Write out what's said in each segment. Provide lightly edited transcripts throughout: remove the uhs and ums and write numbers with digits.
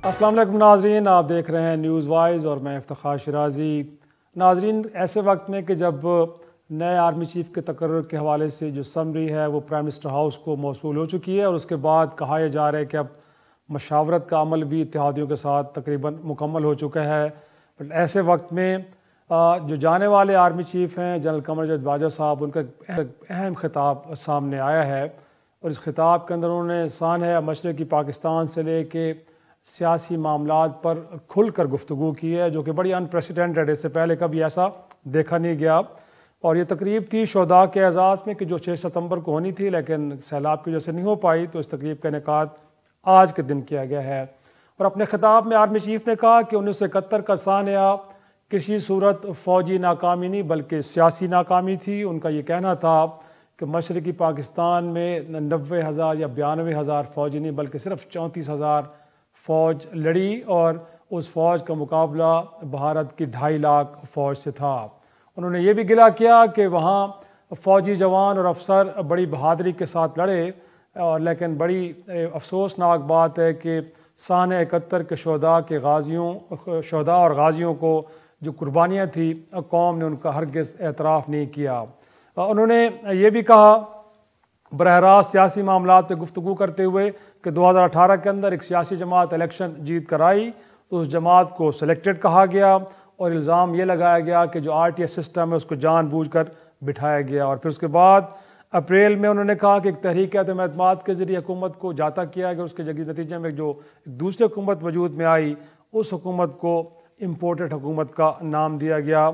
अस्सलाम वालेकुम नाजरीन, आप देख रहे हैं न्यूज़ वाइज और मैं इफ्तिखार शिराजी। नाजरीन, ऐसे वक्त में कि जब नए आर्मी चीफ के तकर्रुर के हवाले से जो समरी है वो प्राइम मिनिस्टर हाउस को मौसूल हो चुकी है और उसके बाद कहा यह जा रहा है कि अब मशावरत का अमल भी इत्तेहादियों के साथ तकरीबन मुकम्मल हो चुका है। बट ऐसे वक्त में जो जाने वाले आर्मी चीफ हैं जनरल कमर जावेद बाजवा साहब, उनका अहम खिताब सामने आया है और इस खिताब के अंदर उन्होंने सानह मशरक़ी पाकिस्तान से ले के सियासी मामलात पर खुल कर गुफ्तगू की है, जो कि बड़ी अनप्रेसिडेंटेड, इससे पहले कभी ऐसा देखा नहीं गया। और ये तकरीब थी शोहदा के एजाज़ में कि जो 6 सितंबर को होनी थी, लेकिन सैलाब की वजह से नहीं हो पाई, तो इस तकरीब का इनेकाद आज के दिन किया गया है। और अपने खिताब में आर्मी चीफ ने कहा कि 1971 का सानया किसी सूरत फ़ौजी नाकामी नहीं बल्कि सियासी नाकामी थी। उनका ये कहना था कि मशरक़ी पाकिस्तान में 90,000 या 92,000 फ़ौजी नहीं बल्कि सिर्फ 34,000 फ़ौज लड़ी और उस फ़ौज का मुकाबला भारत की 2.5 लाख फ़ौज से था। उन्होंने ये भी गिला किया कि वहाँ फ़ौजी जवान और अफसर बड़ी बहादरी के साथ लड़े, और लेकिन बड़ी अफसोसनाक बात है कि सानह 71 के शोहदा और गाजियों को जो कुर्बानियाँ थी कौम ने उनका हरगिज़ एतराफ़ नहीं किया। उन्होंने ये भी कहा बरह रास्त सियासी मामलात पर गुफ्तगू करते हुए कि 2018 के अंदर एक सियासी जमात इलेक्शन जीत कर आई तो उस जमात को सिलेक्टेड कहा गया और इल्ज़ाम ये लगाया गया कि जो RTS सिस्टम है उसको जानबूझकर बिठाया गया। और फिर उसके बाद अप्रैल में उन्होंने कहा कि एक तहरीक एतमाद के ज़रिए हुकूमत को जाता किया गया, उसके नतीजे में जो दूसरी हुकूमत वजूद में आई उस हुकूमत को इम्पोर्टेड हुकूमत का नाम दिया गया।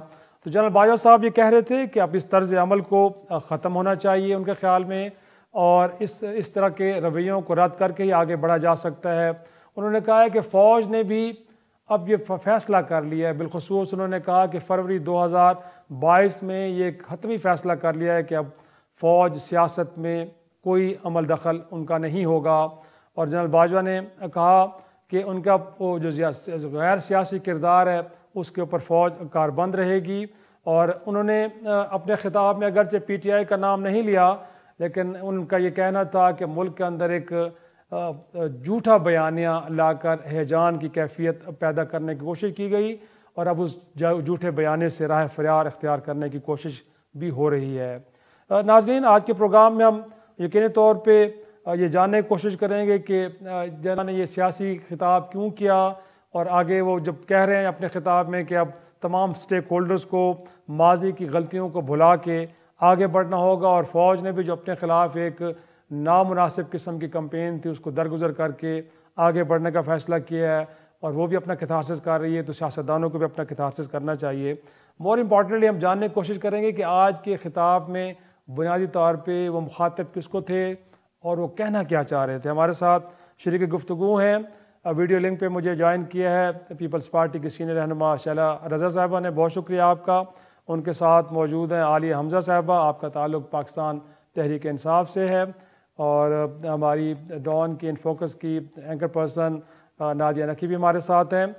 तो जनरल बाजवा साहब ये कह रहे थे कि अब इस तर्ज़ अमल को ख़त्म होना चाहिए उनके ख़्याल में, और इस तरह के रवैयों को रद्द करके ही आगे बढ़ा जा सकता है। उन्होंने कहा है कि फ़ौज ने भी अब ये फ़ैसला कर लिया है, बिलखुसूस उन्होंने कहा कि फरवरी 2022 में ये हतमी फ़ैसला कर लिया है कि अब फ़ौज सियासत में कोई अमल दखल उनका नहीं होगा। और जनरल बाजवा ने कहा कि उनका वो जो गैर सियासी किरदार है उसके ऊपर फ़ौज कारबंद रहेगी। और उन्होंने अपने खिताब में अगरचे PTI का नाम नहीं लिया, लेकिन उनका ये कहना था कि मुल्क के अंदर एक झूठा बयानिया लाकर हैजान की कैफियत पैदा करने की कोशिश की गई और अब उस झूठे बयाने से राह फरार इख्तियार करने की कोशिश भी हो रही है। नाज़रीन, आज के प्रोग्राम में हम यकीनी तौर पे ये जानने की कोशिश करेंगे कि जिन्होंने ये सियासी खिताब क्यों किया और आगे वो जब कह रहे हैं अपने खिताब में कि अब तमाम स्टेक होल्डर्स को माजी की गलतियों को भुला के आगे बढ़ना होगा, और फ़ौज ने भी जो अपने ख़िलाफ़ एक नामुनासिब किस्म की कैंपेन थी उसको दरगुजर करके आगे बढ़ने का फ़ैसला किया है और वो भी अपना कितासिस कर रही है, तो सियासतदानों को भी अपना कितासिस करना चाहिए। मोर इम्पॉर्टेंटली हम जानने की कोशिश करेंगे कि आज के ख़िताब में बुनियादी तौर पर वो मुखातिब किसको थे और वो कहना क्या चाह रहे थे। हमारे साथ शरीक गुफ्तगू हैं, वीडियो लिंक पे मुझे ज्वाइन किया है पीपल्स पार्टी की सीनियर रहनुमा शैला रज़ा साहिबा ने, बहुत शुक्रिया आपका। उनके साथ मौजूद हैं आलिया हमज़ा साहिबा, आपका ताल्लुक़ पाकिस्तान तहरीक इंसाफ से है, और हमारी डॉन की इनफोकस की एंकर पर्सन नादिया नकी भी हमारे साथ हैं।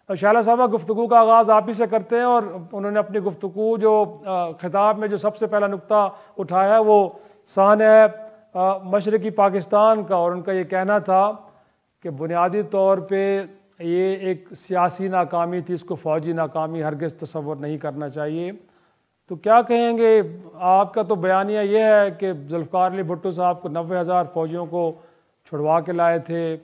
शैला साहिबा, गुफ्तगू का आगाज़ आप ही से करते हैं, और उन्होंने अपनी गुफ्तगू जो खिताब में जो सबसे पहला नुक्ता उठाया वो सानह मशरक़ी पाकिस्तान का, और उनका ये कहना था कि बुनियादी तौर पे ये एक सियासी नाकामी थी, इसको फ़ौजी नाकामी हरगिज़ तसव्वुर नहीं करना चाहिए। तो क्या कहेंगे, आपका तो बयानिया ये है कि ज़ुल्फ़िकार अली भुट्टो साहब को 90,000 फ़ौजियों को छुड़वा के लाए थे,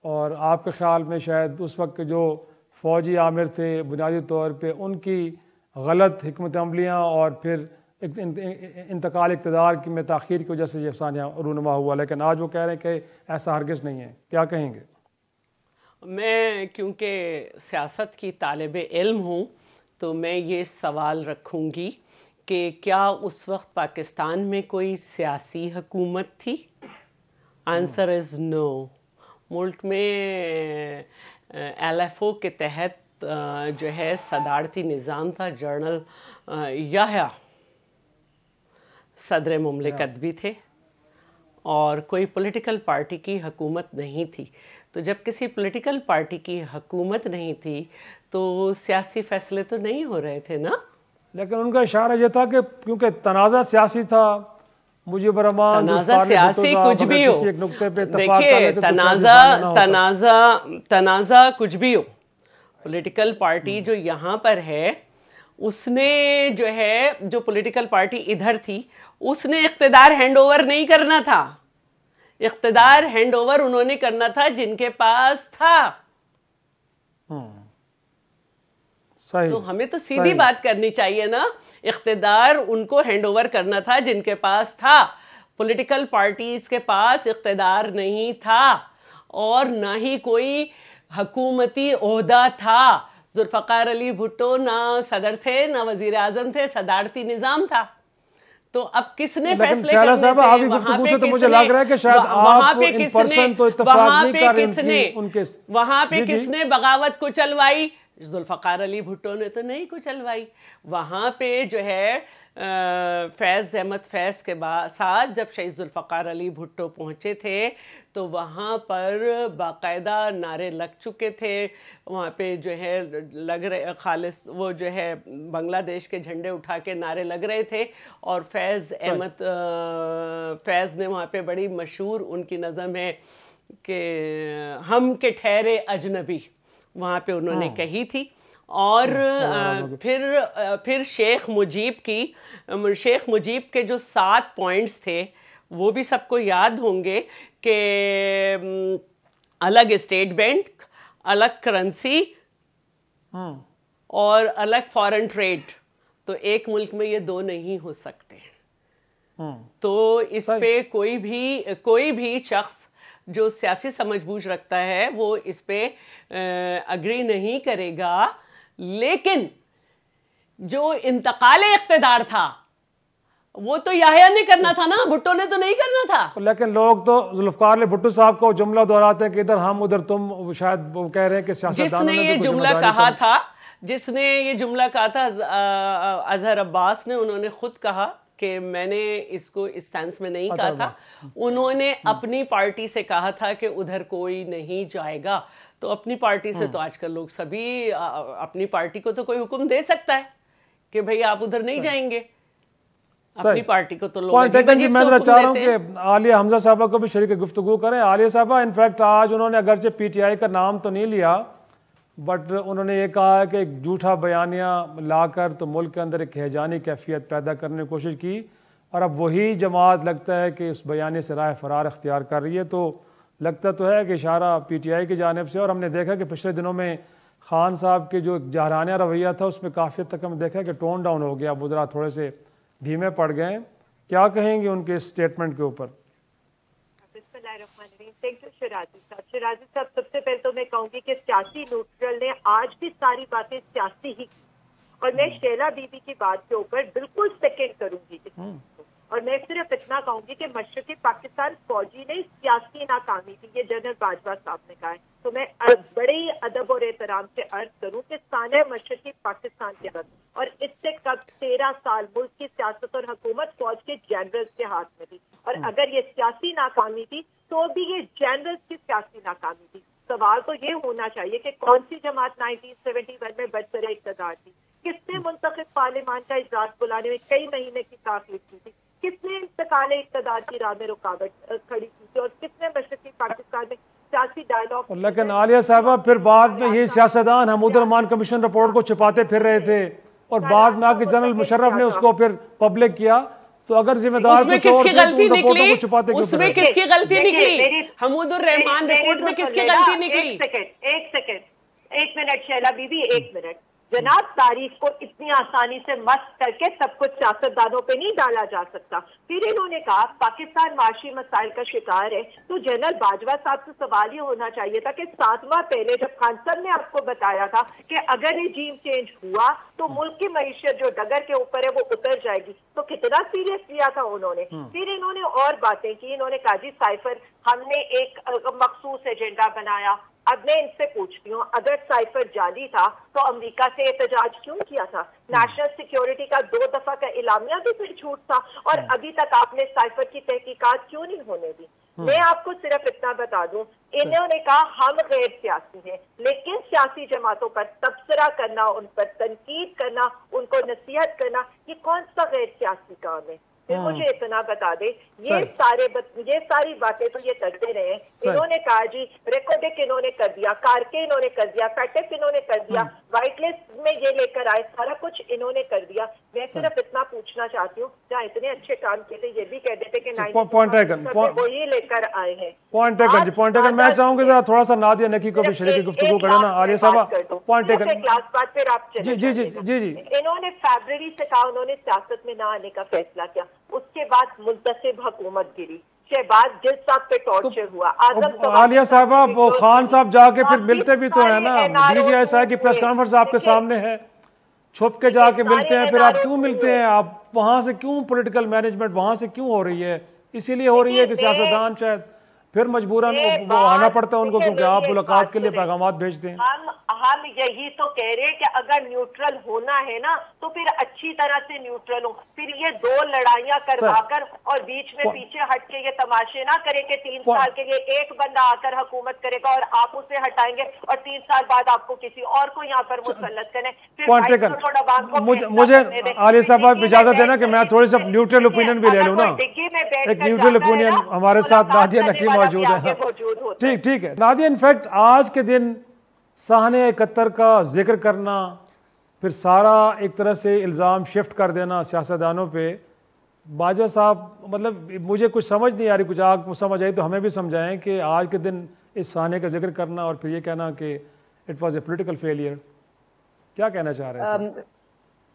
और आपके ख़्याल में शायद उस वक्त के जो फ़ौजी आमिर थे बुनियादी तौर पे उनकी गलत हिकमत अमलियाँ और फिर इंतकाल इक़्तिदार की में ताख़ीर की वजह से ये सानिया रूनुमा हुआ, लेकिन आज वो कह रहे हैं कि ऐसा हरगिज़ नहीं है। क्या कहेंगे? मैं क्योंकि सियासत की तालिब इल्म हूँ तो मैं ये सवाल रखूँगी कि क्या उस वक्त पाकिस्तान में कोई सियासी हुकूमत थी? Answer is no. मुल्क में LFO के तहत जो है सदारती निज़ाम था, जनरल याह्या सदर मुमलिकत भी थे और कोई पॉलिटिकल पार्टी की हुकूमत नहीं थी। तो जब किसी पॉलिटिकल पार्टी की हुकूमत नहीं थी तो सियासी फैसले तो नहीं हो रहे थे ना। लेकिन उनका इशारा ये था कि क्योंकि तनाज़ा सियासी था मुजीबर रहमान, तनाज़ा जुल्फ़िकार अली भुट्टो सियासी साहब कुछ अगर भी हो, किसी एक नुक्ते पे इत्तेफाक कर देखिए लेते तो शायद ये सामने ना होता। तनाज़ा कुछ भी हो, पॉलिटिकल पार्टी जो यहाँ पर है उसने जो है, जो पॉलिटिकल पार्टी इधर थी उसने इख्तिदार हैंड ओवर नहीं करना था। इख्तिदार हैंड ओवर उन्होंने करना था जिनके पास था। सही, तो हमें तो सीधी सही। बात करनी चाहिए ना, इख्तिदार उनको हैंड ओवर करना था जिनके पास था। पॉलिटिकल पार्टीज के पास इख्तिदार नहीं था और ना ही कोई हुकूमती ओहदा था। जुल्फ़िकार अली भुट्टो ना सदर थे, ना वजीर आजम थे, सदारती निजाम था। तो अब किसने लेकिन फैसले शैला करने साहब थे? आपकी वहां गुफ्तगू पे से तो मुझे किसने, लग रहा है कि शायद वहां आप पे इन किसने, पर्सन तो इत्तेफाक वहां नहीं पे कर रहे किसने, उनके वहां पे जी जी किसने बगावत को चलवाई? जुल्फ़िकार अली भुट्टो ने तो नहीं को चलवाई। वहां पे जो है फैज़ अहमद फैज़ के साथ जब शहीद जुल्फ़िकार अली भुट्टो पहुंचे थे तो वहां पर बाकायदा नारे लग चुके थे। वहां पे जो है लग रहे खालिस, वो जो है बांग्लादेश के झंडे उठा के नारे लग रहे थे। और फैज़ अहमद फैज़ ने वहां पे बड़ी मशहूर उनकी नज़म है कि हम के ठहरे अजनबी, वहां पे उन्होंने कही थी। और फिर शेख मुजीब के जो 7 पॉइंट्स थे वो भी सबको याद होंगे कि अलग स्टेट बैंक, अलग करेंसी और अलग फॉरेन ट्रेड। तो एक मुल्क में ये दो नहीं हो सकते। तो इस पे कोई भी शख्स जो सियासी समझबूझ रखता है वो इस पे अग्री नहीं करेगा। लेकिन जो इंतकाल इख्तिदार था वो तो याहिया ने करना था ना, भुट्टो ने तो नहीं करना था। लेकिन लोग तो जुल्फ़िकार अली भुट्टो साहब को जुमला दोहराते हैं कि इधर हम उधर तुम, शायद वो कह रहे हैं कि जिसने ये जुमला कहा था, जिसने ये जुमला कहा था अजहर अब्बास ने, उन्होंने खुद कहा कि मैंने इसको इस सेंस में नहीं कहा था। उन्होंने अपनी पार्टी से कहा था कि उधर कोई नहीं जाएगा। तो अपनी पार्टी से तो आजकल लोग सभी अपनी पार्टी को तो कोई हुक्म दे सकता है कि भाई आप उधर नहीं जाएंगे। अपनी पार्टी को तो लोग मैं चाह रहा हूँ कि आलिया हमजा साहबा को भी शरीक गुफ्तगू करें। आलिया साहबा, इनफैक्ट आज उन्होंने अगरचे पीटीआई का नाम तो नहीं लिया, बट उन्होंने ये कहा है कि एक झूठा बयानिया लाकर तो मुल्क के अंदर एक हैजानी कैफियत पैदा करने की कोशिश की, और अब वही जमात लगता है कि उस बयानी से राह फरार अख्तियार कर रही है। तो लगता तो है कि इशारा पीटीआई की जानिब से, और हमने देखा कि पिछले दिनों में खान साहब के जो जाहराना रवैया था उसमें काफ़ी तक हम देखा कि टोन डाउन हो गया, बुजरा थोड़े से धीमे पड़ गए। क्या कहेंगे उनके स्टेटमेंट के ऊपर? शिराजी साहब, सबसे पहले तो मैं कहूंगी कि सियासी न्यूट्रल ने आज भी सारी बातें सियासी ही, और मैं शैला बीबी की बात के ऊपर बिल्कुल सेकेंड करूंगी। और मैं सिर्फ इतना कहूंगी कि मशरकी पाकिस्तान फौजी ने सियासी नाकामी थी, ये जनरल बाजवा साहब ने कहा है। तो मैं बड़े ही अदब और एहतराम से अर्ज करूं कि साने मशरकी पाकिस्तान के अंदर, और इससे कब 13 साल मुल्क की सियासत और हुकूमत फौज के जनरल्स के हाथ में थी। और अगर ये सियासी नाकामी थी तो भी ये जनरल्स की सियासी नाकामी थी। सवाल तो ये होना चाहिए कि कौन सी जमात 1971 में बरसर इक़्तिदार थी, किसने मुंतखब पार्लियामान का इजलास बुलाने में कई महीने की ताख़ीर की थी, किसने इंतकाल इक़्तिदार की राह में रुकावट खड़ी की थी, और किसने मशरकी पाकिस्तान में सियासी डायलॉग। लेकिन आलिया साहबा, फिर बाद में ये सियासतदान हमूदुर्रहमान कमीशन रिपोर्ट को छिपाते फिर रहे थे, और बाद में आके जनरल मुशर्रफ ने उसको फिर पब्लिक किया। तो अगर जिम्मेदार उसमें किसकी गलती निकली? उसमें किसकी गलती निकली? हमूदुर्रहमान रिपोर्ट में किसकी गलती निकली? एक मिनट शैला बीबी, एक मिनट। जनाब, तारीख को इतनी आसानी से मस्त करके सब कुछ सियासतदानों पे नहीं डाला जा सकता। फिर इन्होंने कहा पाकिस्तान माशी मसाइल का शिकार है। तो जनरल बाजवा साहब से सवाल ये होना चाहिए था कि 7 माह पहले जब खान साहब ने आपको बताया था कि अगर रिजीम चेंज हुआ तो मुल्क की मईशत जो डगर के ऊपर है वो उतर जाएगी, तो कितना सीरियस लिया था उन्होंने। फिर इन्होंने और बातें की। इन्होंने कहा जी साइफर, हमने एक मखसूस एजेंडा बनाया। अब मैं इनसे पूछती हूँ, अगर साइफर जाली था तो अमेरिका से एहतजाज क्यों किया था? नेशनल सिक्योरिटी का 2 दफा का इलामिया भी फिर झूठ था, और अभी तक आपने साइफर की तहकीकात क्यों नहीं होने दी? मैं आपको सिर्फ इतना बता दूं, इन्होंने कहा हम गैर सियासी हैं, लेकिन सियासी जमातों पर तबसरा करना, उन पर तनकीद करना, उनको नसीहत करना, ये कौन सा गैर सियासी काम है? फिर मुझे इतना बता दे, ये सारी बातें तो ये करते रहे। इन्होंने कहा जी रेकोडेक इन्होंने कर दिया, कारके इन्होंने कर दिया, फैटेक इन्होंने कर दिया, व्हाइट लिस्ट में ये लेकर आए, सारा कुछ इन्होंने कर दिया। मैं सिर्फ इतना पूछना चाहती हूँ, जहाँ इतने अच्छे काम किए थे ये भी कह देते कि वो ही लेकर आए हैं। Point taken. मैं चाहूंगी जरा थोड़ा सा नादिया नकी को भी शरीक गुफ्तगू करें ना। आलिया साहब पॉइंट टेकन। क्लास बात फिर आप जी जी जी जी जी। इन्होंने फरवरी से कहा उन्होंने सियासत में ना आने का फैसला किया, उसके बाद मुंतसिब हुकूमत गिरी, शहबाज जिल साहब पे टॉर्चर हुआ, आजम आलिया साहबा वो खान साहब जाके फिर मिलते भी तो है ना। DGI की प्रेस कॉन्फ्रेंस आपके सामने है, छुप के जाके मिलते हैं, फिर आप क्यों मिलते हैं? आप वहां से क्यों पॉलिटिकल मैनेजमेंट वहां से क्यों हो रही है? इसीलिए हो रही है कि सियासतदान शायद फिर मजबूरन वो आना पड़ता है उनको, क्योंकि आप मुलाकात के लिए पैगामात भेजते हैं। हम यही तो कह रहे हैं कि अगर न्यूट्रल होना है ना तो फिर अच्छी तरह से न्यूट्रल हो। फिर ये दो लड़ाइयां करवाकर और बीच में पीछे हट के ये तमाशे ना करे कि 3 साल के लिए एक बंदा आकर हुकूमत करेगा और आप उसे हटाएंगे और 3 साल बाद आपको किसी और को यहाँ पर मुसल्लत करें। मुझे आलिया साहब इजाजत देना कि मैं थोड़ी सी न्यूट्रल ओपिनियन भी ले लूँ ना। एक न्यूट्रल ओपिनियन हमारे साथ नादिया नकी मौजूद है। ठीक है नादिया, इनफैक्ट आज के दिन साहने 71 का जिक्र करना, फिर सारा एक तरह से इल्ज़ाम शिफ्ट कर देना सियासतदानों पे। बाजवा साहब मतलब मुझे कुछ समझ नहीं आ रही, कुछ आपको समझ आई तो हमें भी समझाएं कि आज के दिन इस साहने का जिक्र करना और फिर ये कहना कि it was a political failure, क्या कहना चाह रहे हैं?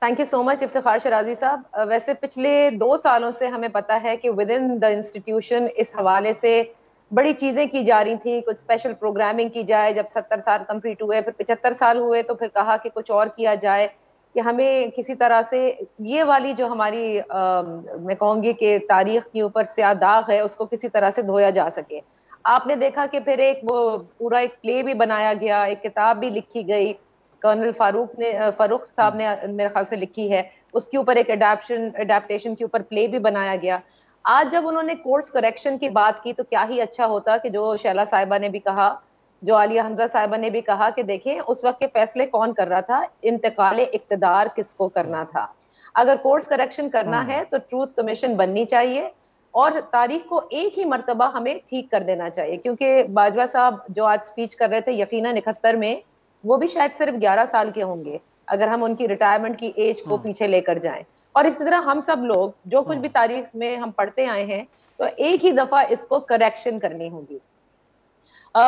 Thank you so much Iftikhar Shirazi sahab. वैसे पिछले 2 सालों से हमें पता है कि विद इन द इंस्टीट्यूशन इस हवाले से बड़ी चीज़ें की जा रही थी, कुछ स्पेशल प्रोग्रामिंग की जाए। जब 70 साल कंप्लीट हुए, फिर 75 साल हुए, तो फिर कहा कि कुछ और किया जाए कि हमें किसी तरह से ये वाली जो हमारी मैं कहूँगी कि तारीख के ऊपर स्याह दाग है उसको किसी तरह से धोया जा सके। आपने देखा कि फिर एक वो पूरा एक प्ले भी बनाया गया, एक किताब भी लिखी गई, कर्नल फारूक साहब ने मेरे ख्याल से लिखी है, उसके ऊपर एक एडेप्टेशन के ऊपर प्ले भी बनाया गया। आज जब उन्होंने कोर्स करेक्शन की बात की तो क्या ही अच्छा होता कि जो शैला साहिबा ने भी कहा, जो आलिया हमजा साहिबा ने भी कहा कि देखें उस वक्त के फैसले कौन कर रहा था, इंतकाल इक्तदार किसको करना था। अगर कोर्स करेक्शन करना है तो ट्रूथ कमीशन बननी चाहिए और तारीख को एक ही मर्तबा हमें ठीक कर देना चाहिए। क्योंकि बाजवा साहब जो आज स्पीच कर रहे थे यकीनन 71 में, वो भी शायद सिर्फ 11 साल के होंगे अगर हम उनकी रिटायरमेंट की एज को पीछे लेकर जाएं। और इसी तरह हम सब लोग जो कुछ भी तारीख में हम पढ़ते आए हैं तो एक ही दफा इसको करेक्शन करनी होगी।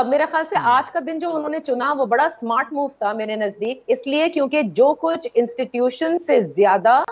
मेरा ख्याल से आज का दिन जो उन्होंने चुना वो बड़ा स्मार्ट मूव था मेरे नजदीक, इसलिए क्योंकि जो कुछ इंस्टीट्यूशन से ज्यादा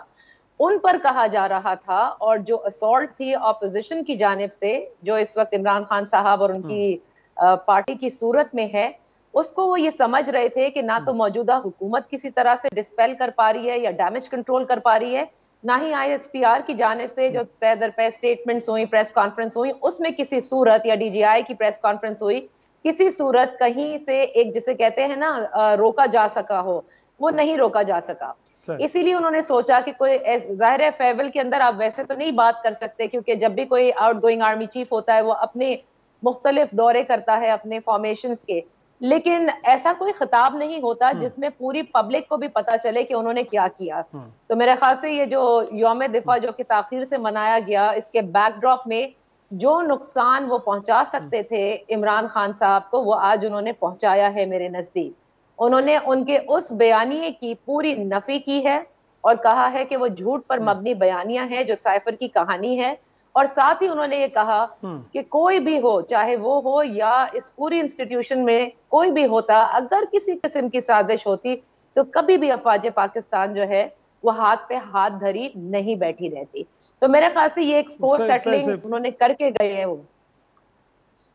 उन पर कहा जा रहा था और जो असॉल्ट थी ऑपोजिशन की जानिब से, जो इस वक्त इमरान खान साहब और उनकी पार्टी की सूरत में है, उसको वो ये समझ रहे थे कि ना तो मौजूदा हुकूमत किसी तरह से डिस्पेल कर पा रही है या डैमेज कंट्रोल कर पा रही है, ना ही ISPR की जानिब से जो पै दर पै स्टेटमेंट्स हुई, प्रेस कॉन्फ्रेंस हुई, उसमें किसी सूरत या DGI की प्रेस कॉन्फ्रेंस हुई, किसी सूरत कहीं से एक जिसे कहते हैं ना रोका जा सका हो, वो नहीं रोका जा सका। इसीलिए उन्होंने सोचा कि कोई जाहिर है फेयरवेल के अंदर आप वैसे तो नहीं बात कर सकते, क्योंकि जब भी कोई आउट गोइंग आर्मी चीफ होता है वो अपने मुख्तलिफ दौरे करता है अपने फॉर्मेशंस के, लेकिन ऐसा कोई खिताब नहीं होता जिसमें पूरी पब्लिक को भी पता चले कि उन्होंने क्या किया। तो मेरे ख्याल से ये जो यौम दिफा जो कि ताखीर से मनाया गया, इसके बैकड्रॉप में जो नुकसान वो पहुंचा सकते थे इमरान खान साहब को, वो आज उन्होंने पहुंचाया है मेरे नजदीक। उन्होंने उनके उस बयानिए की पूरी नफी की है और कहा है कि वो झूठ पर मबनी बयानिया है जो साइफर की कहानी है, और साथ ही उन्होंने ये कहा कि कोई भी हो, चाहे वो हो या इस पूरी इंस्टीट्यूशन में कोई भी होता, अगर किसी किस्म की साजिश होती तो कभी भी अफवाज पाकिस्तान जो है वो हाथ पे हाथ धरी नहीं बैठी रहती। तो मेरे ख्याल से ये एक स्कोर सेटलिंग उन्होंने करके गए हैं वो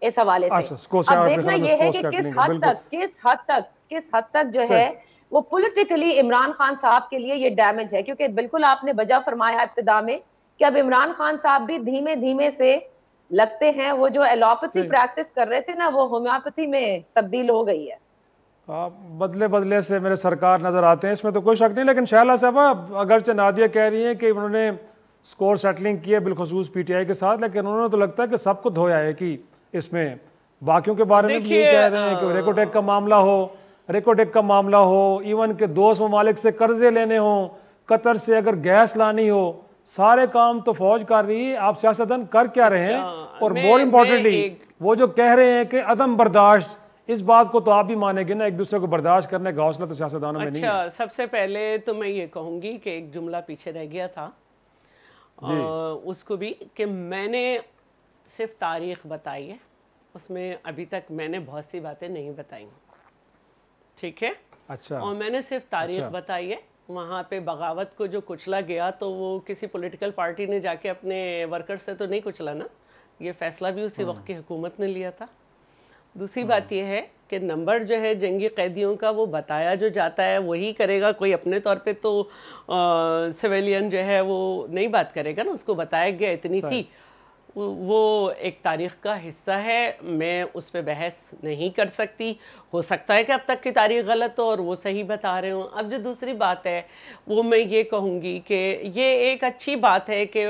इस हवाले से। अब देखना ये है कि किस हद तक जो है वो पॉलिटिकली इमरान खान साहब के लिए ये डैमेज है, क्योंकि बिल्कुल आपने बजा फरमाया इब्तिदा में कि अब इमरान खान साहब भी धीमे धीमे से लगते हैं वो जो एलोपैथी प्रैक्टिस कर रहे थे ना वो होम्योपैथी में तब्दील हो गई है। बदले बदले से मेरे सरकार नजर आते हैं, इसमें तो कोई शक नहीं। लेकिन शैला साहबा, अगरचे नादिया कह रही हैं कि उन्होंने स्कोर सेटलिंग की है बिलखसूस PTI के साथ, लेकिन उन्होंने तो लगता है कि सबको धोया है कि इसमें बाकियों के बारे में भी ये कह रहे हैं कि रेकोटेक का मामला हो, इवन के दोस्त ममालिक से कर्जे लेने हो, कतर से अगर गैस लानी हो, سارے کام تو فوج کر رہی ہے، آپ سیاستدان کر کیا رہے ہیں؟ اور مور امپورٹنٹلی وہ جو کہہ رہے ہیں کہ عدم برداشت، اس بات کو تو آپ بھی مانیں گے نا، ایک دوسرے کو برداشت کرنے کا حوصلہ تو سیاستدانوں میں نہیں ہے۔ اچھا، سب سے پہلے تو میں یہ کہوں گی کہ ایک جملہ پیچھے رہ گیا تھا، اس کو بھی کہ میں نے صرف تاریخ بتائی ہے، اس میں ابھی تک میں نے بہت سی باتیں نہیں بتائی، ٹھیک ہے؟ اچھا، اور میں نے صرف تاریخ بتائی ہے۔ وہاں پہ بغاوت کو جو کچلا گیا تو وہ کسی پولیٹیکل پارٹی نے جا کے اپنے ورکر سے تو نہیں کچلا نا، یہ فیصلہ بھی اسی وقت کی حکومت نے لیا تھا۔ دوسری بات یہ ہے کہ نمبر جو ہے جنگی قیدیوں کا وہ بتایا جو جاتا ہے وہی کرے گا، کوئی اپنے طور پہ تو سویلین جو ہے وہ نہیں بات کرے گا نا، اس کو بتایا گیا اتنی تھی، وہ ایک تاریخ کا حصہ ہے، میں اس پہ بحث نہیں کر سکتی، ہو سکتا ہے کہ اب تک کی تاریخ غلط ہو اور وہ صحیح بتا رہے ہوں۔ اب جو دوسری بات ہے وہ میں یہ کہوں گی کہ یہ ایک اچھی بات ہے کہ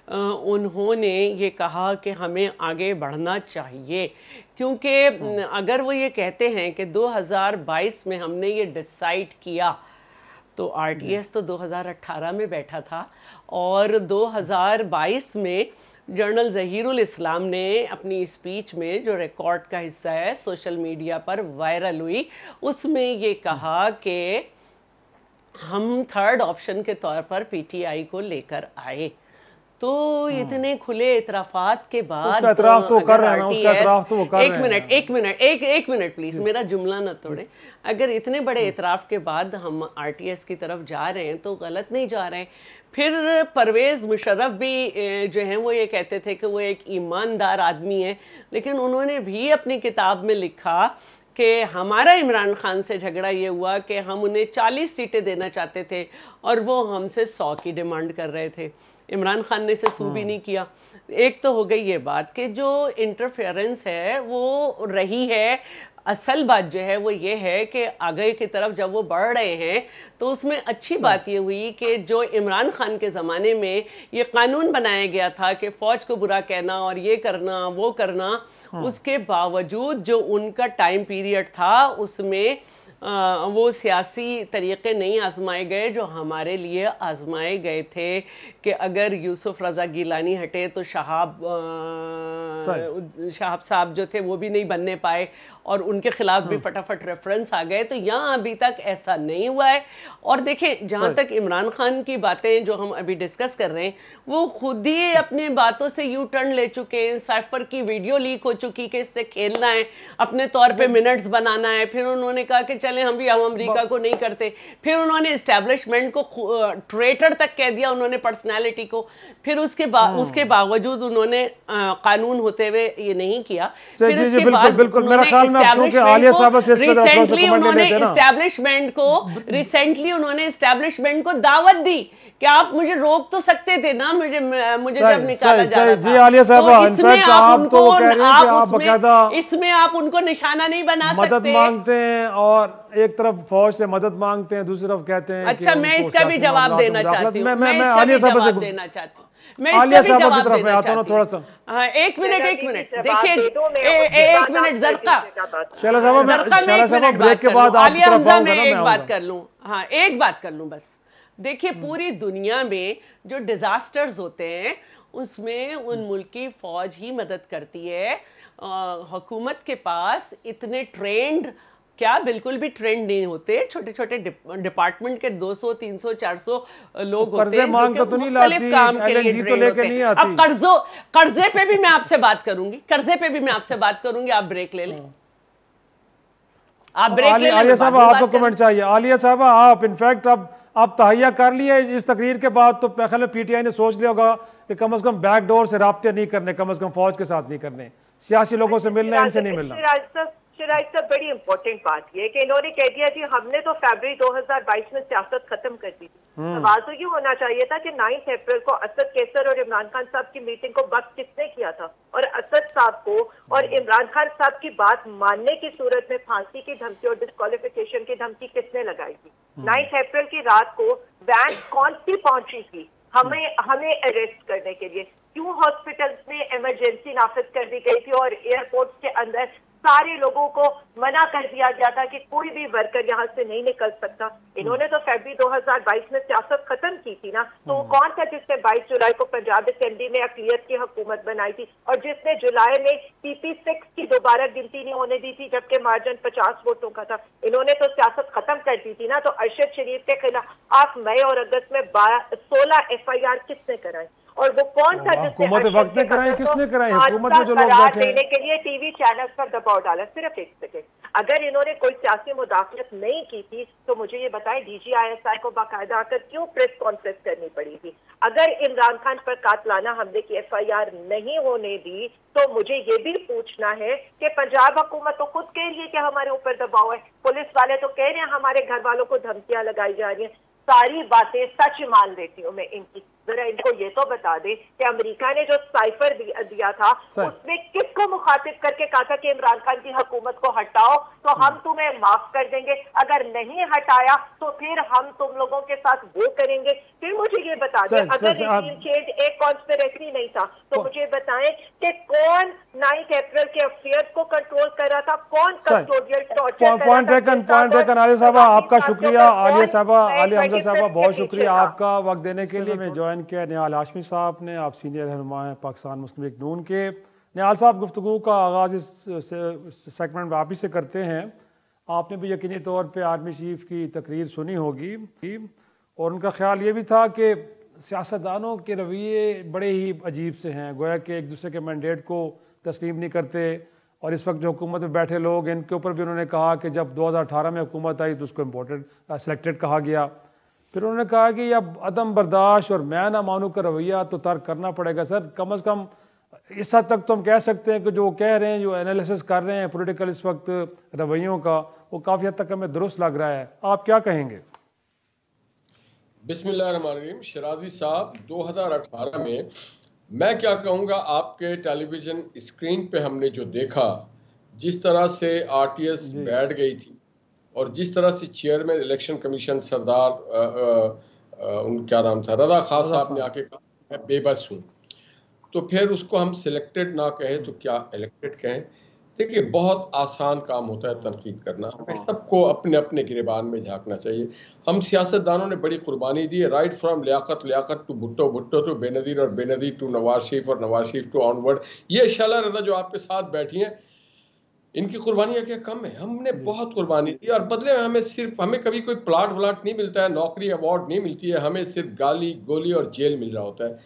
انہوں نے یہ کہا کہ ہمیں آگے بڑھنا چاہیے، کیونکہ اگر وہ یہ کہتے ہیں کہ 2022 میں ہم نے یہ ڈیسائیڈ کیا، تو آر ٹی ایس تو 2018 میں بیٹھا تھا، اور 2022 میں جنرل ظہیر الاسلام نے اپنی اسپیچ میں جو ریکارڈ کا حصہ ہے سوشل میڈیا پر وائرل ہوئی، اس میں یہ کہا کہ ہم تھرڈ آپشن کے طور پر پی ٹی آئی کو لے کر آئے۔ تو اتنے کھلے اعترافات کے بعد ایک منٹ پلیز، میرا جملہ نہ توڑے، اگر اتنے بڑے اعتراف کے بعد ہم آر ٹی ایس کی طرف جا رہے ہیں تو غلط نہیں جا رہے ہیں۔ پھر پرویز مشرف بھی جو ہیں وہ یہ کہتے تھے کہ وہ ایک ایماندار آدمی ہے، لیکن انہوں نے بھی اپنی کتاب میں لکھا کہ ہمارا عمران خان سے جھگڑا یہ ہوا کہ ہم انہیں 40 سیٹیں دینا چاہتے تھے اور وہ ہم سے 100 کی ڈیمانڈ کر رہے تھے، عمران خان نے اسے سو بھی نہیں کیا۔ ایک تو ہو گئی یہ بات کہ جو انٹرفیئرنس ہے وہ رہی ہے، اصل بات جو ہے وہ یہ ہے کہ آگے کی طرف جب وہ بڑھ رہے ہیں تو اس میں اچھی بات یہ ہوئی کہ جو عمران خان کے زمانے میں یہ قانون بنایا گیا تھا کہ فوج کو برا کہنا اور یہ کرنا وہ کرنا، اس کے باوجود جو ان کا ٹائم پیریڈ تھا اس میں وہ سیاسی طریقے نہیں آزمائے گئے جو ہمارے لیے آزمائے گئے تھے، کہ اگر یوسف رضا گیلانی ہٹے تو شہاب صاحب جو تھے وہ بھی نہیں بننے پائے، اور ان کے خلاف بھی فٹافٹ ریفرنس آ گئے۔ تو یہاں ابھی تک ایسا نہیں ہوا ہے۔ اور دیکھیں جہاں تک عمران خان کی باتیں جو ہم ابھی ڈسکس کر رہے ہیں، وہ خود ہی اپنی باتوں سے یو ٹرن لے چکے ہیں۔ سائفر کی ویڈیو لیک ہو چکی کہ اس سے کھیلنا ہے، اپنے طور پہ منٹس بنانا ہے، پھر انہوں نے کہا کہ چلیں ہم امریکہ کو نہیں کرتے، پھر انہوں نے اسٹیبلشمنٹ کو ٹریٹر تک کہہ دیا، انہوں نے پرسنالٹی کو، پھر اس کے باوجود انہوں نے قانون ہوتے ہوئے یہ نہیں کیا۔ پھر اس کے بعد ریسنٹلی انہوں نے اسٹیبلشمنٹ کو دعوت دی کہ آپ مجھے روک تو سکتے تھے نا، مجھے جب نکالا جا رہا تھا، تو اس میں آپ ان کو نشانہ نہیں بنا سکتے۔ مدد مانگتے ہیں اور ایک طرف فوج سے مدد مانگتے ہیں، دوسری طرف کہتے ہیں اچھا میں اس کا بھی جواب دینا چاہتی ہوں، میں اس کا بھی جواب دینا چاہتی ہوں، میں اس کا بھی جواب دینا چاہتی ہوں۔ ہاں ایک منٹ دیکھیے، ایک منٹ زرقہ عالیہ حمزہ، میں ایک بات کر لوں، ہاں ایک بات کر لوں بس۔ دیکھیے پوری دنیا میں جو ڈیزاسٹرز ہوتے ہیں اس میں ان ملک کی فوج ہی مدد کرتی ہے، حکومت کے پاس اتنے ٹرینڈ کیا بالکل بھی ٹرینڈ نہیں ہوتے، چھوٹے چھوٹے ڈپارٹمنٹ کے 200 300 400 لوگ ہوتے ہیں جو کہ مختلف کام کے لیے ٹرینڈ ہوتے ہیں۔ اب قرضے پہ بھی میں آپ سے بات کروں گی، آپ بریک لے لیں، آپ بریک لے لیں۔ عالیہ صاحبہ آپ کو کمنٹ چاہیے۔ عالیہ صاحبہ آپ انفیکٹ اب آپ تہیہ کر لیے اس تقریر کے بعد، تو خیال پی ٹی آئی نے سوچ لیا ہوگا کہ کم از کم بیک ڈور سے رابطے نہیں کرنے، کم از کم فوج کے ساتھ نہیں کرنے، سیاسی لوگوں سے ملنا، ان سے نہیں ملنا۔ شراج صاحب بڑی امپورٹنٹ بات یہ کہ انہوں نے کہہ دیا جی ہم نے تو فیبرری 2022 میں سیاست ختم کر دی تھی۔ سوال تو یہ ہونا چاہیے تھا کہ 9 اپریل کو اسد کیسر اور عمران خان صاحب کی میٹنگ کو وقت کس نے کیا تھا، اور اسد صاحب کو اور عمران خان صاحب کی بات ماننے کی صورت میں پھانسی کی دھمکی اور ڈسکوالیفیکیشن کی دھمکی کس نے لگائی تھی؟ 9 اپریل کی رات کو وین کون سی پہنچی تھی ہمیں اریسٹ کرنے کے لیے؟ کیوں ہاسپٹلز میں ایمرجنسی نافذ کر دی گئی تھی اور ایئرپورٹس کے اندر सारे लोगों को मना कर दिया गया था कि कोई भी वर्कर यहाँ से नहीं निकल सकता। इन्होंने तो फरवरी 2022 में सियासत खत्म की थी ना, तो वो कौन था जिसने 22 जुलाई को पंजाब असेंबली में अक़लियत की हुकूमत बनाई थी और जिसने जुलाई में PP6 की दोबारा गिनती नहीं होने दी थी जबकि मार्जिन 50 वोटों का था। इन्होंने तो सियासत खत्म कर दी थी ना। तो अरशद शरीफ के खिलाफ मई और अगस्त में 16 FIR किसने कराई और वो कौन था जिसने हुकूमत वक्त ने कराई? किसने कराई? हुकूमत में जो लोग बैठे देने के लिए टीवी चैनल्स पर दबाव डाला। सिर्फ एक सेकेंड, अगर इन्होंने कोई सियासी मुदाखलत नहीं की थी तो मुझे ये बताएं DGISI को बाकायदा आकर क्यों प्रेस कॉन्फ्रेंस करनी पड़ी थी? अगर इमरान खान पर कातलाना हमले की FIR नहीं होने दी तो मुझे ये भी पूछना है कि पंजाब हुकूमत तो खुद कह रही है कि हमारे ऊपर दबाव है, पुलिस वाले तो कह रहे हैं हमारे घर वालों को धमकियां लगाई जा रही हैं। सारी बातें सच मान लेती हूँ मैं इनकी। जरा इनको ये तो बता दे कि अमेरिका ने जो साइफर दिया था उसमें किसको मुखातिब करके कहा था कि इमरान खान की हुकूमत को हटाओ तो हम तुम्हें माफ कर देंगे, अगर नहीं हटाया तो फिर हम तुम लोगों के साथ वो करेंगे। फिर मुझे ये बता दें, अगर regime change एक कॉन्स्पिरेसी नहीं था तो मुझे बताएं कि कौन 9 अप्रैल के अफेयर्स को कंट्रोल कर रहा था, कौन custodial torture point taken Alia साहबा, आपका शुक्रिया। आलिया साहबा, आलिया हमजा साहबा, बहुत शुक्रिया आपका वक्त देने के लिए। मैं ज्वाइन किया निहाल हाशमी साहब ने, आप सीनियर रहनुमा हैं पाकिस्तान मुस्लिम लीग नून के। निहाल साहब, गुफ्तगू का आगाज़ इस सेगमेंट में आप ही से करते हैं। आपने भी यकीनी तौर पे आर्मी चीफ की तकरीर सुनी होगी और उनका ख्याल ये भी था कि सियासतदानों के रवैये बड़े ही अजीब से हैं, गोया कि एक दूसरे के मैंडेट को तस्लीम नहीं करते। और इस वक्त जो हुकूमत में बैठे लोग, इनके ऊपर भी उन्होंने कहा कि जब 2018 में हुकूमत आई तो उसको इम्पोर्टेंट सिलेक्टेड कहा गया। फिर उन्होंने कहा कि अब अदम बर्दाश्त और मैं ना मानू का रवैया तो तर्क करना पड़ेगा। सर, कम अज़ कम इस हद तक तो हम कह सकते हैं कि जो कह रहे हैं, जो एनालिसिस कर रहे हैं पॉलिटिकल इस वक्त रवैयों का, वो काफ़ी हद तक हमें दुरुस्त लग रहा है। आप क्या कहेंगे? बिस्मिल्लाहिर्रहमानिर्रहीम। शराजी साहब, 2018 में मैं क्या कहूँगा, आपके टेलीविज़न स्क्रीन पे हमने जो देखा, जिस तरह से RTS बैठ गई थी और जिस तरह से चेयरमैन इलेक्शन कमीशन सरदार उन क्या नाम था, रजा खान साहब ने आके कहा मैं बेबस हूँ, तो फिर उसको हम सिलेक्टेड ना कहें तो क्या इलेक्टेड कहें। देखिए, बहुत आसान काम होता है तनकीद करना, हमें सबको अपने अपने गिरेबान में झांकना चाहिए। हम सियासतदानों ने बड़ी कुर्बानी दी है, right from Liaquat to Bhutto, Bhutto to Benazir और बेनज़ीर टू नवाज शरीफ और नवाज शरीफ टू ऑनवर्ड। ये शैला रजा जो आपके साथ बैठी हैं, इनकी कुर्बानियाँ क्या कम है? हमने बहुत कुर्बानी दी और बदले में हमें कभी कोई प्लाट व्लाट नहीं मिलता है, नौकरी अवार्ड नहीं मिलती है, हमें सिर्फ गाली गोली और जेल मिल रहा होता है।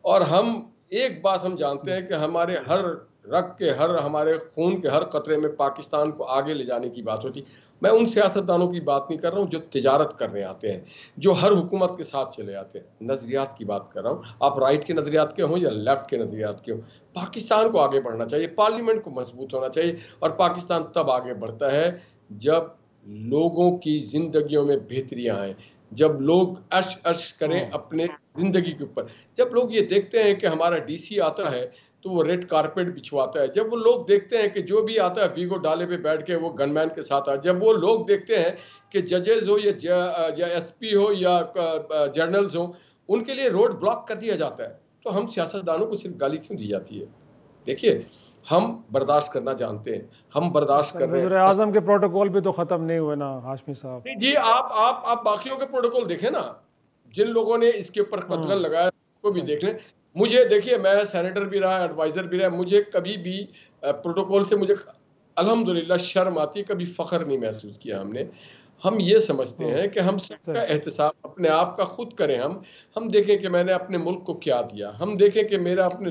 और हम एक बात हम जानते हैं कि हमारे हर रग के, हमारे खून के हर कतरे में पाकिस्तान को आगे ले जाने की बात होती। मैं उन सियासतदानों की बात नहीं कर रहा हूँ जो तिजारत करने आते हैं, जो हर हुकूमत के साथ चले आते हैं। नजरियात की बात कर रहा हूँ, आप राइट के नजरियात के हों या लेफ्ट के नजरियात के हों। पाकिस्तान को आगे बढ़ना चाहिए, पार्लियामेंट को मजबूत होना चाहिए और पाकिस्तान तब आगे बढ़ता है जब लोगों की जिंदगियों में बेहतरियाँ आएँ, जब लोग अर्श करें अपने जिंदगी के ऊपर, जब लोग ये देखते हैं कि हमारा DC आता है तो वो रेड कारपेट बिछवाता है, जब वो लोग देखते हैं कि जो भी आता है वीगो डाले पे बैठ के वो गनमैन के साथ आता है, जब वो लोग देखते हैं कि जजेस हो या SP हो या जर्नल्स हो, उनके लिए रोड ब्लॉक कर दिया जाता है, तो हम सियासतदानों को सिर्फ गाली क्यों दी जाती है? देखिए, हम बर्दाश्त करना जानते हैं, हम बर्दाश्त कर रहे हैं। वज़ीर-ए-आज़म के प्रोटोकॉल भी तो खत्म नहीं हुए ना हाशमी साहब? जी, आप बाकियों के प्रोटोकॉल देखें ना, जिन लोगों ने इसके ऊपर कतल लगाया वो भी देख लें। मुझे देखिए, मैं सेनेटर भी रहा, एडवाइजर भी रहा, मुझे कभी भी प्रोटोकॉल से मुझे अल्हम्दुलिल्लाह शर्म आती, कभी फख्र नहीं महसूस किया हमने। हम ये समझते हैं कि हम सबका एहतसाब अपने आप का खुद करें। हम देखें कि मैंने अपने मुल्क को क्या दिया, हम देखें कि मेरा अपने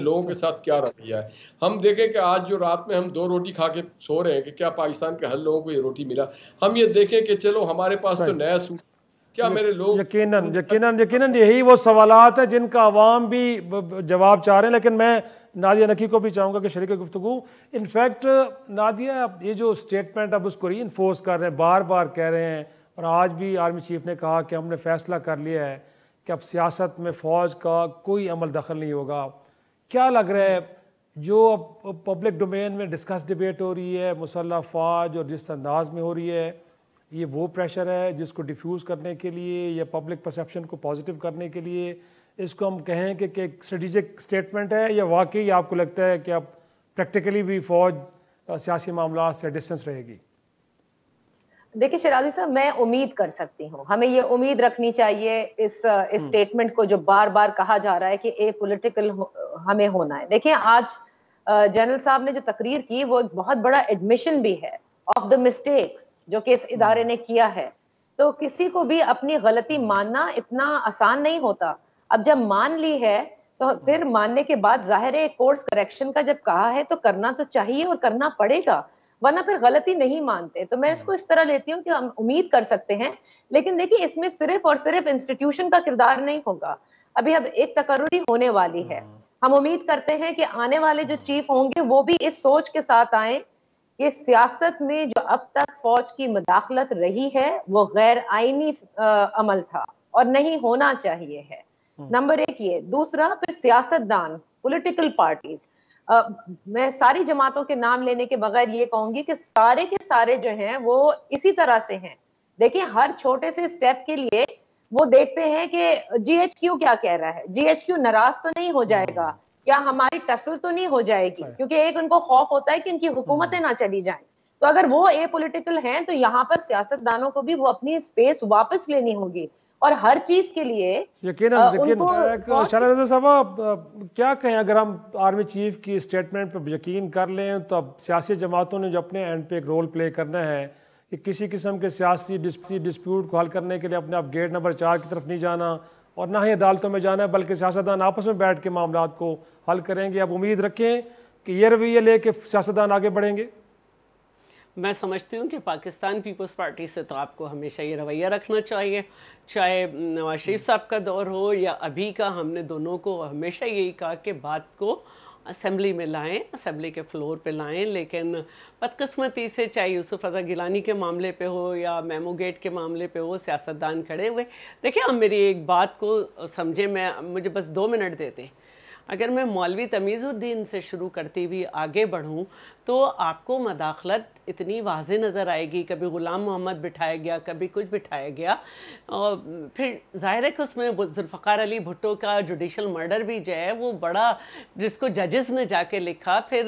लोगों के साथ क्या रवैया है, हम देखें कि आज जो रात में हम 2 रोटी खा के सो रहे हैं कि क्या पाकिस्तान के हर लोगों को ये रोटी मिला। हम ये देखें कि चलो हमारे पास तो नया सूट, क्या मेरे लोग यकीनन यही वो सवालात है जिनका आवाम भी जवाब चाह रहे हैं। लेकिन मैं नादिया नकी को भी चाहूँगा कि शरीक गुफ्तगू, इनफैक्ट नादिया ये जो स्टेटमेंट अब उसको री इन्फोर्स कर रहे हैं, बार बार कह रहे हैं, और आज भी आर्मी चीफ ने कहा कि हमने फैसला कर लिया है कि अब सियासत में फ़ौज का कोई अमल दखल नहीं होगा। क्या लग रहा है जो अब पब्लिक डोमेन में डिस्कस डिबेट हो रही है मुसल्लह फ़ौज और जिस अंदाज में हो रही है, ये वो प्रेशर है जिसको डिफ्यूज़ करने के लिए या पब्लिक परसेप्शन को पॉजिटिव करने के लिए इसको हम कहें कि एक स्ट्रेटेजिक स्टेटमेंट है, या वाकई आपको लगता है कि अब प्रैक्टिकली भी फ़ौज सियासी मामला से डिस्टेंस रहेगी? देखिए शराजी साहब, मैं उम्मीद कर सकती हूँ, हमें ये उम्मीद रखनी चाहिए इस स्टेटमेंट को जो बार बार कहा जा रहा है कि ए पॉलिटिकल हमें होना है। देखिए आज जनरल साहब ने जो तकरीर की वो एक बहुत बड़ा एडमिशन भी है ऑफ द मिस्टेक्स जो कि इस इदारे ने किया है। तो किसी को भी अपनी गलती मानना इतना आसान नहीं होता। अब जब मान ली है तो फिर मानने के बाद जाहिर है कोर्स करेक्शन का जब कहा है तो करना तो चाहिए और करना पड़ेगा, वरना फिर गलती नहीं मानते। तो मैं इसको इस तरह लेती हूँ कि हम उम्मीद कर सकते हैं, लेकिन देखिए इसमें सिर्फ और सिर्फ इंस्टीट्यूशन का किरदार नहीं होगा। अभी अब एक तकर्री होने वाली है, हम उम्मीद करते हैं कि आने वाले जो चीफ होंगे वो भी इस सोच के साथ आए कि सियासत में जो अब तक फौज की मुदाखलत रही है वो गैर आईनी अमल था और नहीं होना चाहिए है। नंबर एक ये। दूसरा, फिर सियासतदान, पॉलिटिकल पार्टीज, मैं सारी जमातों के नाम लेने के बगैर ये कहूंगी कि सारे के सारे जो हैं वो इसी तरह से हैं। देखिए हर छोटे से स्टेप के लिए वो देखते हैं कि जीएचक्यू क्या कह रहा है, जीएचक्यू नाराज तो नहीं हो जाएगा, क्या हमारी टसल तो नहीं हो जाएगी, क्योंकि एक उनको खौफ होता है कि इनकी हुकूमतें ना चली जाएं। तो अगर वो ए पॉलिटिकल हैं तो यहाँ पर सियासतदानों को भी वो अपनी स्पेस वापस लेनी होगी और हर चीज के लिए शराजी साहब क्या कहें, अगर हम आर्मी चीफ की स्टेटमेंट पर यकीन कर लें तो अब सियासी जमातों ने जो अपने एंड पे एक रोल प्ले करना है कि किसी किस्म के सियासी डिस्प्यूट को हल करने के लिए अपने आप गेट नंबर 4 की तरफ नहीं जाना और ना ही अदालतों में जाना है, बल्कि सियासतदान आपस में बैठ के मामलात को हल करेंगे। अब उम्मीद रखें कि ये रवैया लेके सियासतदान आगे बढ़ेंगे। मैं समझती हूँ कि पाकिस्तान पीपल्स पार्टी से तो आपको हमेशा ये रवैया रखना चाहिए, चाहे नवाज शरीफ साहब का दौर हो या अभी का। हमने दोनों को हमेशा यही कहा कि बात को असेंबली में लाएं, असेंबली के फ्लोर पे लाएं, लेकिन बदकिस्मती से चाहे यूसुफ रज़ा गिलानी के मामले पे हो या मेमो गेट के मामले पे हो, सियासतदान खड़े हुए। देखिए हम मेरी एक बात को समझे, मुझे बस 2 मिनट देते। अगर मैं मौलवी तमीज़ुद्दीन से शुरू करती हुई आगे बढ़ूं तो आपको मदाखलत इतनी वाज़े नज़र आएगी। कभी ग़ुलाम मोहम्मद बिठाया गया, कभी कुछ बिठाया गया, और फिर ज़ाहिर है कि उसमें जुल्फ़िकार अली भुट्टो का जुडिशल मर्डर भी जो है वो बड़ा, जिसको जजेस ने जाके लिखा, फिर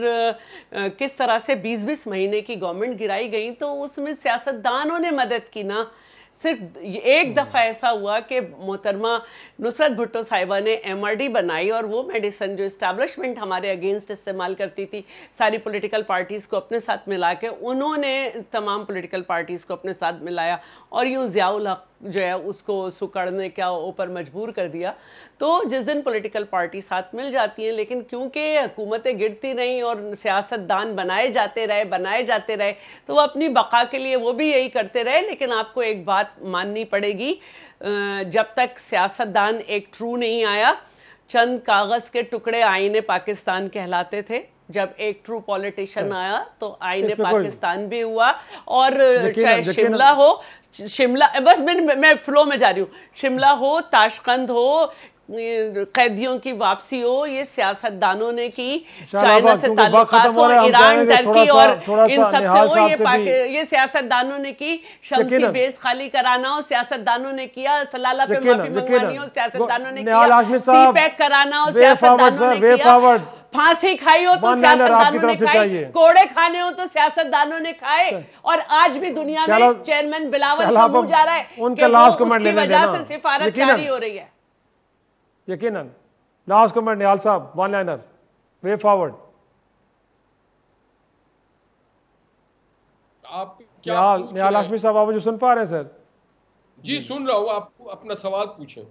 किस तरह से 20-20 महीने की गवर्नमेंट गिराई गई, तो उसमें सियासतदानों ने मदद की ना। सिर्फ एक दफ़ा ऐसा हुआ कि मोहतरमा नुसरत भुट्टो साहिबा ने एमआरडी बनाई और वो मेडिसिन जो इस्टेब्लिशमेंट हमारे अगेंस्ट इस्तेमाल करती थी, सारी पॉलिटिकल पार्टीज़ को अपने साथ मिला के उन्होंने तमाम पॉलिटिकल पार्टीज़ को अपने साथ मिलाया और यूँ ज़ियाउल हक जो है उसको सुकड़ने का ऊपर मजबूर कर दिया। तो जिस दिन पॉलिटिकल पार्टी साथ मिल जाती हैं, लेकिन क्योंकि हुकूमतें गिरती रहीं और सियासतदान बनाए जाते रहे तो वो अपनी बका के लिए वो भी यही करते रहे। लेकिन आपको एक बात माननी पड़ेगी, जब तक सियासतदान एक ट्रू नहीं आया, चंद कागज़ के टुकड़े आईने पाकिस्तान कहलाते थे। जब एक ट्रू पॉलिटिशियन आया तो आईने पाकिस्तान भी हुआ। और चाहे शिमला बस मैं फ्लो में जा रही हूँ, शिमला हो, ताशकंद हो, कैदियों की वापसी हो, ये सियासतदानों ने की। चाइना से ताल्लुकात हो, ईरान, टर्की और इन सब से हो, ये सियासतदानों ने की। शमसी बेस खाली कराना हो, सियासतदानों ने किया। सलाला पे माफी मंगवानी हो, सियासतदानों ने किया। सी पैक कराना हो, सियासतदानों ने किया। फांसी खाई हो तो सियासतदानों ने खाई, कोड़े खाने हो तो सियासतदानों ने खाए। और आज भी दुनिया में चेयरमैन बिलावल का मुंह जा रहा है कि उसकी वजह से सिफारतकारी हो रही है। यकीनन। लास्ट कमेंट निहाल साहब, वन लाइनर, वे फॉरवर्ड। आप क्या निहाल हाशमी साहब, आप मुझे सुन पा रहे हैं सर? जी सुन रहा हूँ, आप अपना सवाल पूछें।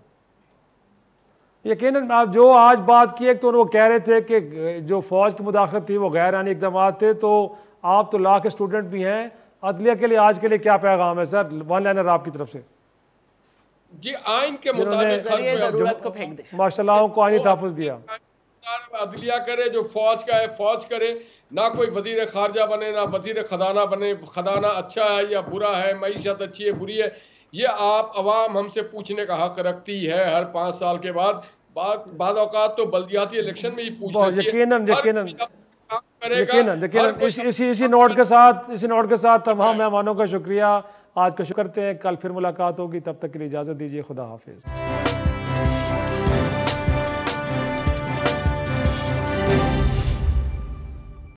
यकीनन आप जो आज बात की, एक तो वो कह रहे थे कि जो फौज की मुदाखलत थी वो गैर आईनी इक़दाम थे, तो आप तो लॉ के स्टूडेंट भी हैं, अदलिया के लिए आज के लिए क्या पैगाम है सर? वन लाइनर आपकी तरफ से। जी आइन के मुताबिक माशाल्लाह को आईनी तहफ़्फ़ुज़ दिया। अदलिया करे, जो फौज का है फौज करे, ना कोई वज़ीर खारजा बने, ना वज़ीर खजाना बने। खजाना अच्छा है या बुरा है, मईशत अच्छी है बुरी है, ये आप अवाम हमसे पूछने का हक रखती है हर 5 साल के बाद। बाद औकात तो बल्दियाती इलेक्शन में ही पूछना चाहिए। यकीनन इसी नोट के साथ तमाम मेहमानों का शुक्रिया आज का शुक्र करते हैं। कल फिर मुलाकात होगी, तब तक के लिए इजाज़त दीजिए। खुदा हाफिज़।